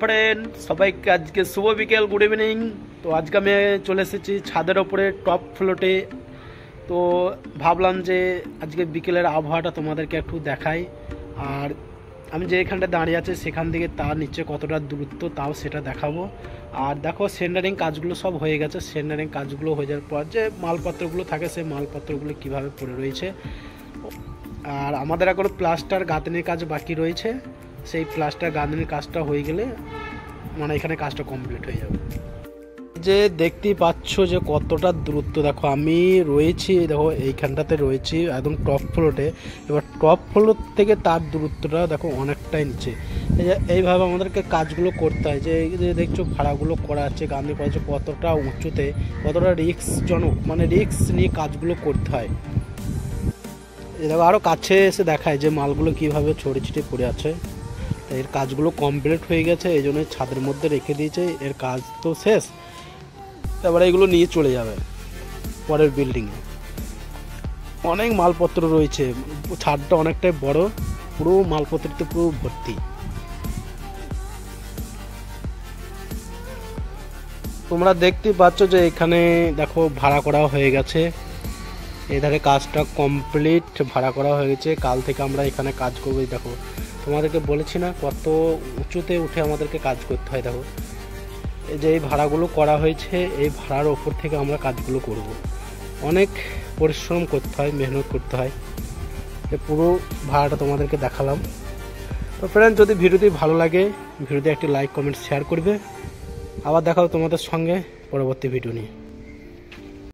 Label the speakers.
Speaker 1: Friend সবাইকে আজকে শুভ বিকেল, গুড ইভিনিং। তো আজকে আমি চলে এসেছি ছাদের ওপরে টপ ফ্লোরে। তো ভাবলাম যে আজকে বিকেলের আবহাওয়াটা তোমাদেরকে একটু দেখাই, আর আমি যে এখানটা দাঁড়িয়ে আছে সেখান থেকে তার নিচে কতটা দূরত্ব তাও সেটা দেখাবো। আর দেখো সেন্টারিং কাজগুলো সব হয়ে গেছে। সেন্টারিং কাজগুলো হয়ে যাওয়ার পর যে মালপত্রগুলো থাকে সেই মালপত্রগুলো কীভাবে পড়ে রয়েছে, আর আমাদের এখনও প্লাস্টার গাঁথনির কাজ বাকি রয়েছে। সেই প্লাস্টার গাঁথনির কাজটা হয়ে গেলে মানে এখানে কাজটা কমপ্লিট হয়ে যাবে। যে দেখতেই পাচ্ছ যে কতটা দূরত্ব, দেখো আমি রয়েছি, দেখো এইখানটাতে রয়েছি একদম টপ ফ্লোরে। এবার টপ ফ্লোর থেকে তার দূরত্বটা দেখো অনেকটাই নিচে। এইভাবে আমাদেরকে কাজগুলো করতে হয়। যে দেখছো ভাড়াগুলো করা আছে, গাঁথনি করা আছে, কতটা উঁচুতে, কতটা রিস্কজনক, মানে রিস্ক নিয়ে কাজগুলো করতে হয়। দেখো আরও কাছে এসে দেখায় যে মালগুলো কীভাবে ছড়িয়ে ছিটিয়ে পড়ে আছে। এর কাজগুলো কমপ্লিট হয়ে গেছে, এই জন্য ছাদের মধ্যে রেখে দিয়েছে। এর কাজ তো শেষ, তারপরে এগুলো নিয়ে চলে যাবে পরের বিল্ডিংয়ে। অনেক মালপত্র রয়েছে, ছাদটা অনেকটাই বড়, পুরো মালপত্রতে পুরো ভর্তি। তোমরা দেখতেই পাচ্ছ যে এখানে দেখো ভাড়া করা হয়ে গেছে। এধারে কাজটা কমপ্লিট, ভাড়া করা হয়ে গেছে। কাল থেকে আমরা এখানে কাজ করবো। দেখো তোমাদেরকে বলেছি না কত উঁচুতে উঠে আমাদেরকে কাজ করতে হয়। দেখো এই যে এই ভাড়াগুলো করা হয়েছে, এই ভাড়ার ওপর থেকে আমরা কাজগুলো করব। অনেক পরিশ্রম করতে হয়, মেহনত করতে হয়। পুরো ভাড়াটা তোমাদেরকে দেখালাম। তো ফ্রেন্ড, যদি ভিডিওটি ভালো লাগে ভিডিওতে একটি লাইক কমেন্ট শেয়ার করবে। আবার দেখাও তোমাদের সঙ্গে পরবর্তী ভিডিও নিয়ে।